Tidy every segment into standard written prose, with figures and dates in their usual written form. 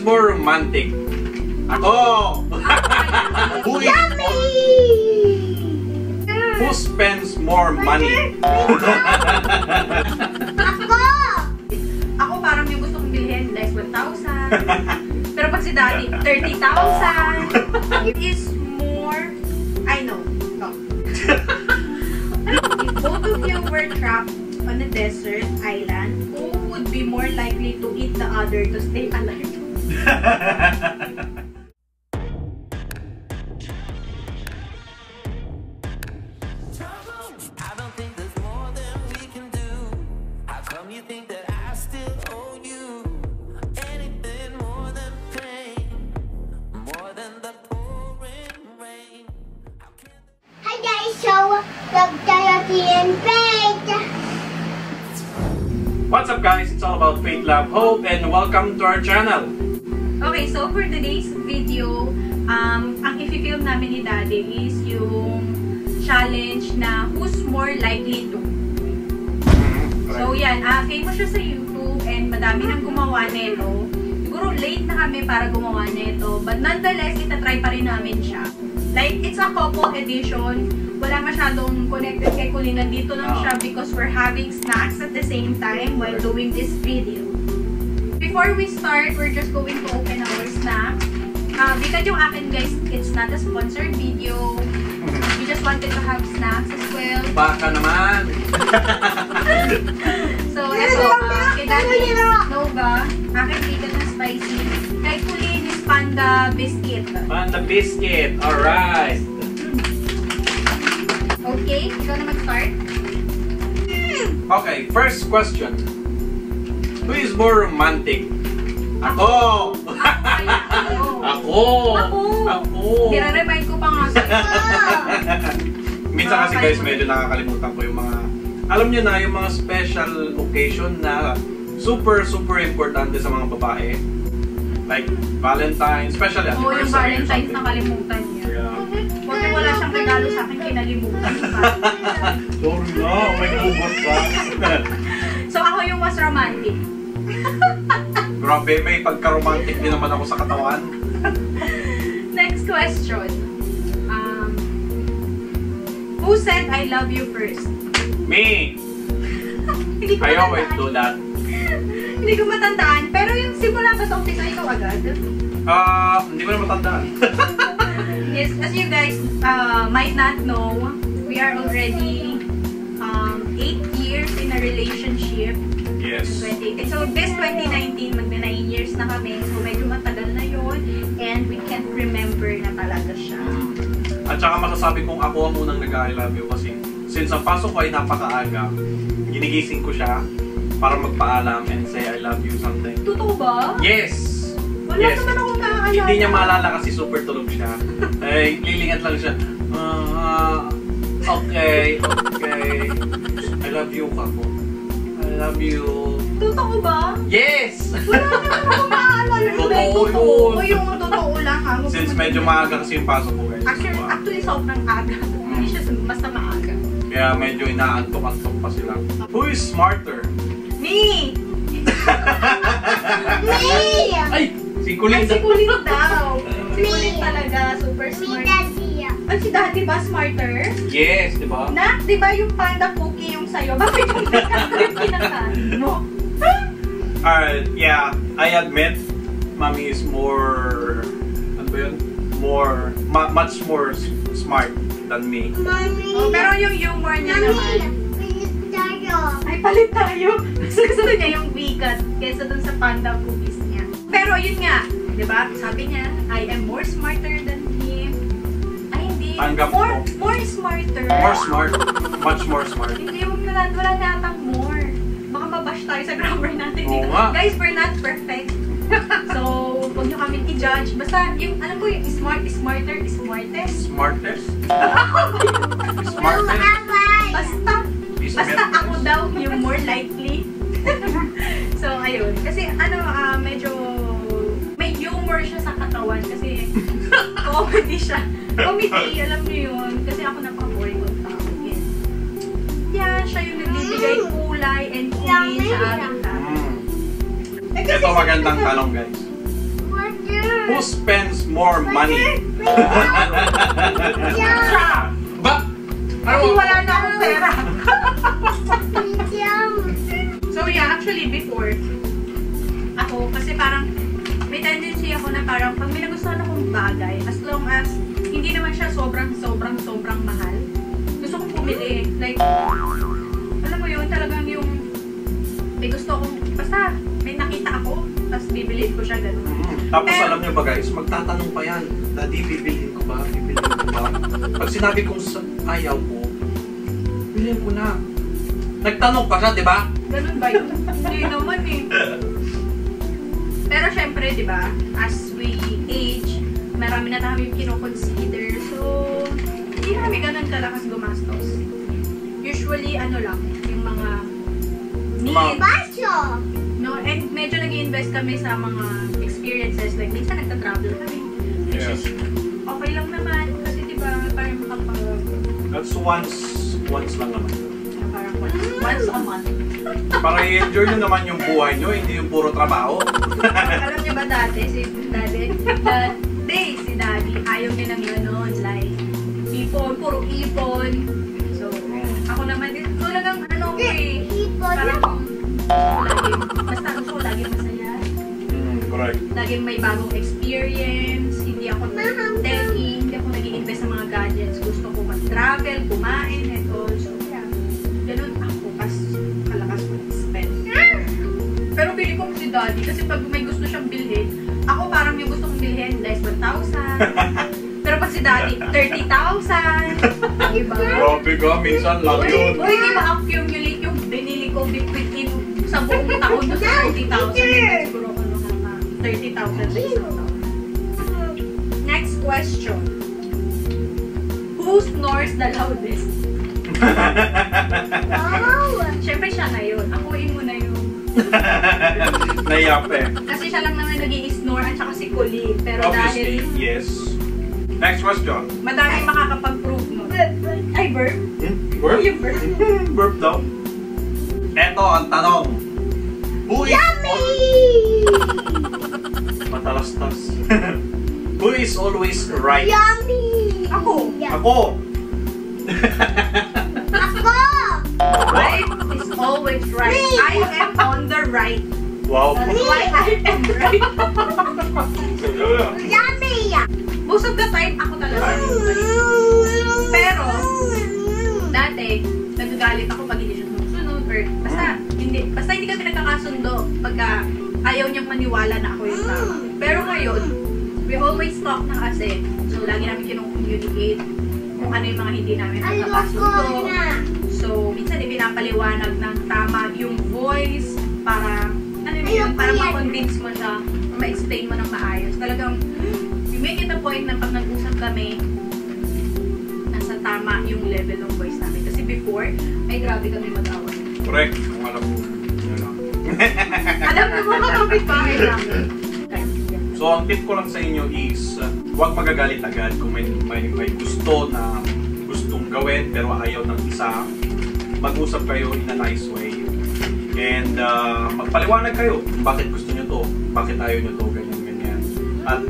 more romantic? Ako! Who spends more money? Ako parang yung gusto kong bilhin, less 1,000. Pero pag si Daddy, 30,000. It is more, I know. No. If both of you were trapped on a desert island, who would be more likely to eat the other to stay alive? What's up guys, it's all about faith, love, hope, and welcome to our channel. Okay, so for today's video, ang i-film namin ni Daddy is yung challenge na who's more likely to. So yan, famous siya sa YouTube and madami nang gumawa nito. Siguro late na kami para gumawa nito, but nonetheless, itatry pa rin namin siya. Like, it's a couple edition. Wala masyadong connected kay Colleen. Nandito lang siya because we're having snacks at the same time while doing this video. Before we start, we're just going to open our snack. Because yung akin guys, it's not a sponsored video. We just wanted to have snacks as well. Baka naman! So, eto, kay Daddy is Nova. Akin vegan na spicy. Kay Colleen is Panda Biscuit. Panda Biscuit, alright! Okay, ikaw na mag-start. Okay, first question. Who is more romantic? Ako! Ako! Nire-remind ko pa nga sa'yo. Minsan kasi guys, medyo nakakalimutan ko yung mga, alam nyo na, yung mga special occasion na super importante sa mga babae. Like Valentine's, especially anniversary. Yung Valentine's nakalimutan niya. Yeah. Huwag na wala siyang regalo sa akin, kinalimutan pa. Sorry na, may gugot ka. So ako yung mas romantic. Grabe, may pagka-romantic din naman ako sa katawan. Next question. Who said I love you first? Me! I always do that. Hindi ko matandaan. Pero yung simula ba sa umpisa, ikaw agad? Hindi ko na matandaan. Yes, as you guys might not know, we are already 8 years in a relationship. Yes. So this 2019, magna 9 years na kami. So medyo matagal na yun. And we can't remember na talaga siya. At saka masasabi kong ako ang unang nag-I love you kasi since ang pasok ko ay napakaaga, ginigising ko siya para magpaalam and say I love you something. Totoo ba? Yes! Wala naman akong naaalala. Hindi niya maalala kasi super tulog siya. Ay, lilingat lang siya. Okay. I love you, kako. I love you. Totoo ba? Yes! Wala naman akong naaalala. Totoo yun. Yung totoo lang ha. Since medyo maaga kasi yung pasok ko guys. Actually sobrang aga. Hindi siya basta maaga. Kaya medyo inaantok-antok pa sila. Who is smarter? Me! Me! Ay! Si Colleen. Si Colleen daw. Si Colleen talaga. Super smart. Ay, si Daddy ba smarter? Yes, di ba? Na, di ba yung panda cookie yung sayo? Bakit yung kinakain mo? Alright, yeah. I admit, Mommy is more, ano ba yun? Much more smart than me. Oh, pero yung humor niya naman. Ay, palit tayo. Gusto niya yung vegan kaysa dun sa panda cookies niya. Pero yun nga, di ba? Sabi niya, I am more smarter than him. Ay, hindi. Tanggap more smarter. More smart. Much more smart. Hindi, wala natang more. Baka mabash tayo sa grammar natin. Oo nga. Guys, we're not perfect. So, huwag nyo kami i-judge. Basta, yung, alam ko, yung smart is smarter is smartest. Smartest? Smartest? Basta ako daw yung more likely. So, ayun. Kasi, medyo may humor siya sa katawan. Kasi, comedy siya. Comedy, alam niyo yun. Kasi ako napaka-boring ng tao. Yeah, siya yung nagbibigay kulay and kulay sa ating tao. Ito magandang tanong guys. Who spends more money? Ba? Kasi wala na akong pera. So yeah, actually before, ako, kasi parang may tendency ako na parang pag may nagustuhan akong bagay, as long as hindi naman siya sobrang mahal, gusto kong pumili. Like, alam mo yun, talagang yung may gusto kong, basta may nakita ako, tapos bibilhin ko siya, gano'n. Tapos alam niyo ba guys, magtatanong pa yan, Daddy, bibilhin ko ba? Bibilhin ko ba? Pag sinabi kong ayaw ko, bilhin ko na. Nagtanong pa siya, di ba? Ganun ba yun? Hindi naman eh. Pero syempre, di ba, as we age, marami na kami kinoconsider. So, hindi kami ganun kalakas gumastos. Usually, ano lang, yung mga needs. No, and medyo nag-i-invest kami sa mga experiences. Like, minsan nagta-travel kami. Which is, okay lang naman. Kasi di ba, parang makapag... That's once lang naman. Parang once a month. Para i-enjoy nyo naman yung buhay nyo, hindi yung puro trabaho. Alam niyo ba dati, si Daddy, ayaw niya ng gano'n, like, ipon, puro ipon. So, ako naman din, talagang ano ko eh, parang, basta gusto ko laging masaya. Correct. Laging may bagong experience, hindi ako techie, hindi ako nag-i-invest sa mga gadgets. Gusto ko mag-travel, kumain, and all. So, yeah, gano'n ako, kalakas ko spend. Pero pili ko si Daddy kasi pag may gusto siyang bilhin, ako parang yung gusto kong bilhin, less 1,000. Pero pag si Daddy, 30,000. Diba? Grabe ka, minsan lang yun. Uy, di ba accumulate yung binili ko between sa buong taon doon sa 30,000. Siguro ako naka 30,000 sa isang taon. Next question. Who snores the loudest? Siyempre siya na yun. Akuin mo na yun. Nayape. Kasi siya lang naman nag-i-snore at saka si Colleen. Pero Obviously, dahil yes. Next question. madaming makakapag-prove mo. Ay, burp? Burp? Yung burp. Burp daw. Eto ang tanong. Who is matalastas. Who is always right? Ako. Ako. Right is always right. I am on the right. Wow. That's why I am right. Most of the time, ako talaga yung right. Pero, dati, nagagalit ako pag hindi siya sumusunod or basta hindi kami nagkakasundo pagka ayaw niyang maniwala na ako yung tama. Pero ngayon, we always talk na kasi. So, lagi namin kinong-communicate kung ano yung mga hindi namin nagkakasundo. So, minsan ipinapaliwanag ng tama yung voice para, ano yun, para ma-convince mo siya, ma-explain mo ng maayos. Talagang, you make it a point na pag nag-usap kami, nasa tama yung level ng voice namin. Kasi before, ay grabe kami mag-away. Correct. Kung alam mo, yun lang. Alam mo mga kapit-bahay namin. So, ang tip ko lang sa inyo is, huwag magagalit agad kung may gusto na gustong gawin pero ayaw ng isa. Mag-usap kayo in a nice way. And magpaliwanag kayo kung bakit gusto nyo to, bakit ayaw nyo to, ganyan. At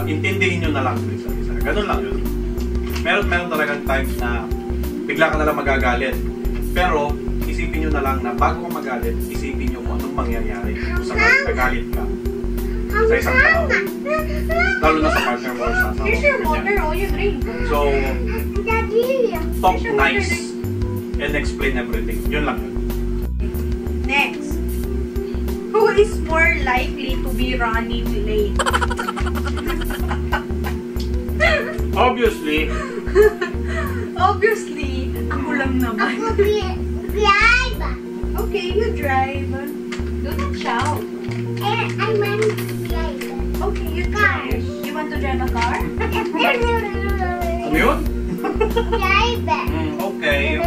intindihin nyo na lang isa-isa. Ganun lang yun. Meron talagang times na bigla ka na lang magagalit. Pero, isipin nyo na lang na bago ka magalit, isipin nyo kung anong mangyayari kung saan nagalit ka sa isang tao. Lalo na sa partner mo or sa asawa. Here's your water, oh, you drink. So, talk nice and explain everything. Yun lang yun. Next. Who is more likely to be running late? Obviously, Obviously, ako lang naman. Okay, you drive. Do not shout. Okay, you drive. You want to drive a car? ano yun? Okay.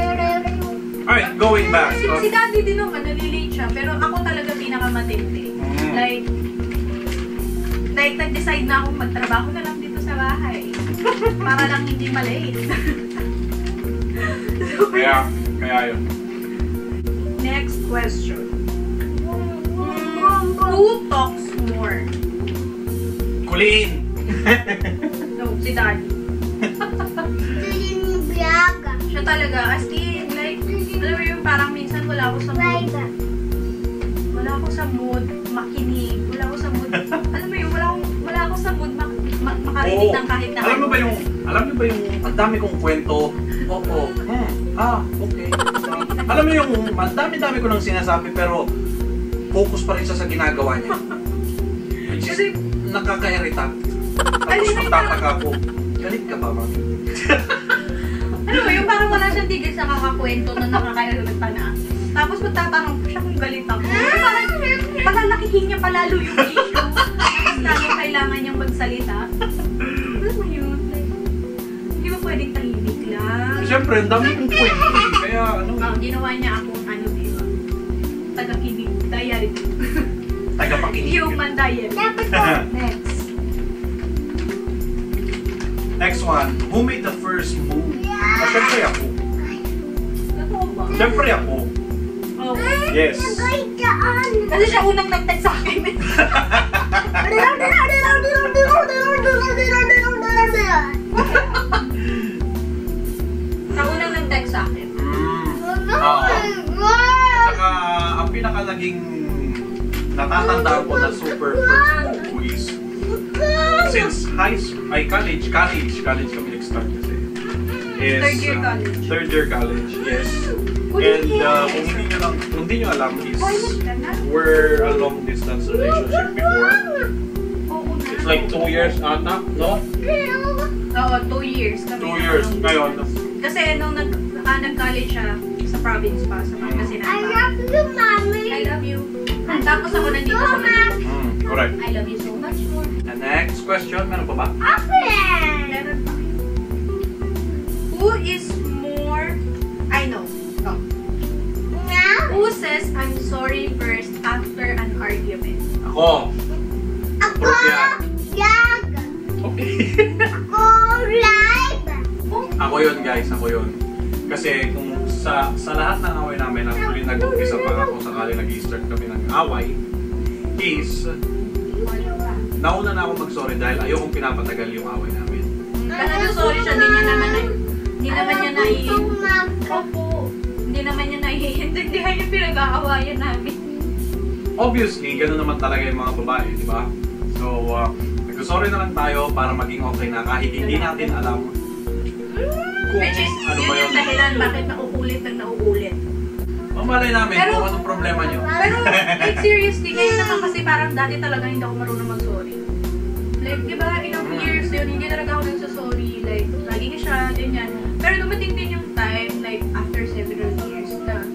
Alright, going back. Si Daddy din naman, nalilate siya. Pero ako talaga pinakamatindi. Like, nag-decide na akong magtrabaho na lang dito sa bahay. Para lang hindi malate. So, Kaya yun. next question. Who talks more? Colleen! No, si Daddy. Siya talaga, as in, like, alam mo yung parang minsan wala ako sa mood. Wala ako sa mood makinig. Wala ako sa mood, alam mo yung wala ako sa mood makarinig ng kahit na alam mo ba yung ang dami kong kwento? Oo. Okay. Alam mo yung ang dami ko nang sinasabi pero focus pa rin siya sa ginagawa niya. Which is nakaka-irita. Tapos magtataka ko, galit ka ba, mami? Ano mo, yung parang wala siyang tigil sa kakakwento na nakaka-irita na. Tapos magtatanong ko siya kung galit ako. Parang palalakihin niya palalo yung issue. Tapos lalo kailangan niyang magsalita. Alam mo yun, like, hindi mo pwedeng tahimik lang. Siyempre, ang dami kong kwento eh. Kaya ano. Ginawa niya akong ano, diba? Taga-kinig, diary. Taga-pakinig. Human diary. Next. Next one, who made the first move? Siyempre ako. Totoo ba? Siyempre ako. Oh. Yes. Kasi siya unang nag-text sa akin. Siya unang nag-text sa akin. Saka, ang pinaka naging natatandaan ko na super first move is since college kami nag-start kasi. Is, third year college, yes. And kung hindi nyo alam is we're a long distance relationship before. It's like 2 years ata, no? Oo, 2 years. 2 years, ngayon. Kasi nung nag-college siya sa province pa, sa Pangasinan pa. I love you, Mommy. I love you. Tapos ako nandito sa Manila. Correct. I love you so much more. And next question, meron pa ba? Meron pa. Who is more... I know. Oh. Who says I'm sorry first after an argument? Ako. Ako. Yag. Okay. Ako. Live. Ako yun guys, ako yun. Kasi kung sa lahat ng away namin, actually nag-umpisa pa ako sakali nag-start kami ng away, is nauna na ako mag-sorry dahil ayokong pinapatagal yung away namin. Talaga sorry siya, hindi naman niya naiintindihan yung pinag-aawayan namin. Obviously, gano'n naman talaga yung mga babae, di ba? So, nag-sorry na lang tayo para maging okay na kahit hindi natin alam kung Which is, ano yun ba yung dahilan bakit nauulit ng nauulit. Mamalay namin kung anong problema nyo. Pero, like seriously, ngayon naman kasi parang dati talaga hindi ako marunong mag-sorry. Like, di ba, ilang years yun, hindi talaga ako nagsasorry. Like, laging siya, ganyan. Pero dumating din yung time, like, after several years na,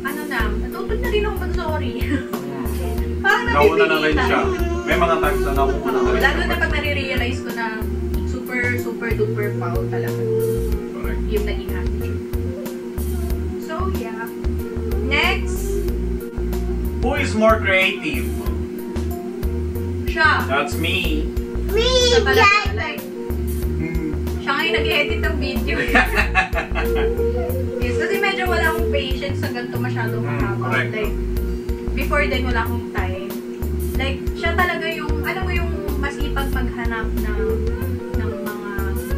natuto na rin ako mag-sorry. Parang Nauna na rin napipilitan. siya. May mga times na nauna na rin siya. Lalo na pag nare-realize ko na super duper foul talaga. Correct. Yung naging attitude. So, yeah. Next. Who is more creative? Siya. That's me. Siya talaga, like, siya nga yung nag-edit ng video. Yes, kasi medyo wala akong patience sa ganito masyado mahaba. Correct. Like, before then, wala akong time. Like, siya talaga yung, alam mo yung masipag maghanap ng mga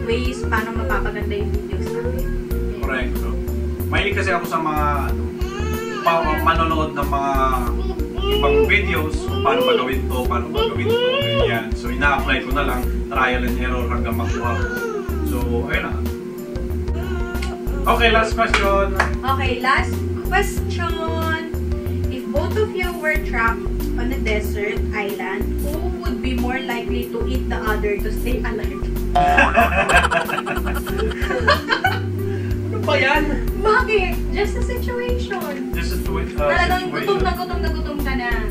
ways paano mapapaganda yung videos natin. Correct. So, mahilig kasi ako sa mga manonood ng mga ibang videos kung paano ba gawin to, ganyan. So, ina-apply ko na lang, trial and error hanggang makuha ko. So, ayun na. Okay, last question. Okay, last question. If both of you were trapped on a desert island, who would be more likely to eat the other to stay alive? Ano ba yan? Bakit? Just a situation. Talagang gutom na gutom ka na.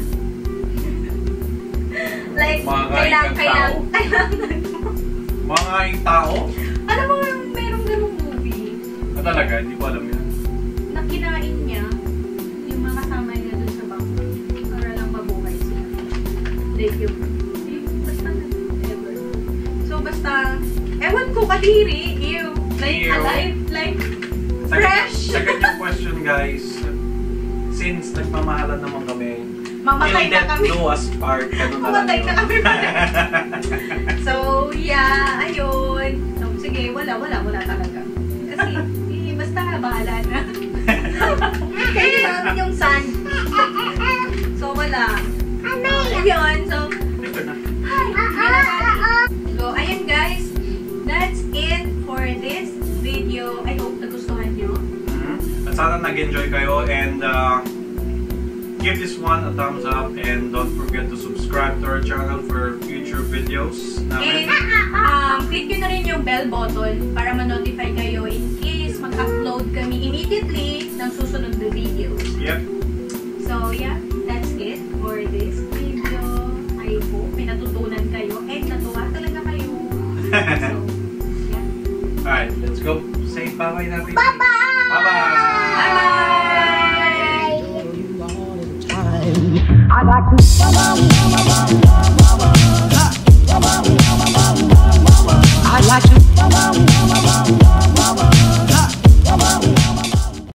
Like, kailangan mo. Mga kaing tao? Alam mo, merong ganung movie. Talaga, hindi ko alam yan. Na kinain niya yung mga kasama niya dun sa bangka para lang mabuhay sila. Like yung basta ever. So basta, ewan ko, kadiri, ew. Like Ew. alive, like fresh. Second yung question guys. Since nagmamahalan naman kami, Mamatay na kami. Do us part. Ganun na lang Mamatay yun. na kami pala. So, yeah, ayun. So, sige, wala talaga. Kasi, basta bahala na. Kaya namin yung sun. So, wala. Ayun, so, so, ayun guys. That's it for this video. I hope nagustuhan nyo. At sana nag-enjoy kayo and give this one a thumbs up and don't forget to subscribe to our channel for future videos namin. And click nyo na rin yung bell button para ma-notify kayo in case mag-upload kami immediately ng susunod na videos. Yep. So yeah, that's it for this video. I hope may natutunan kayo and natuwa talaga kayo. So, yeah. Alright, let's go. Say bye-bye natin. Bye-bye! Bye-bye! Bye! I like to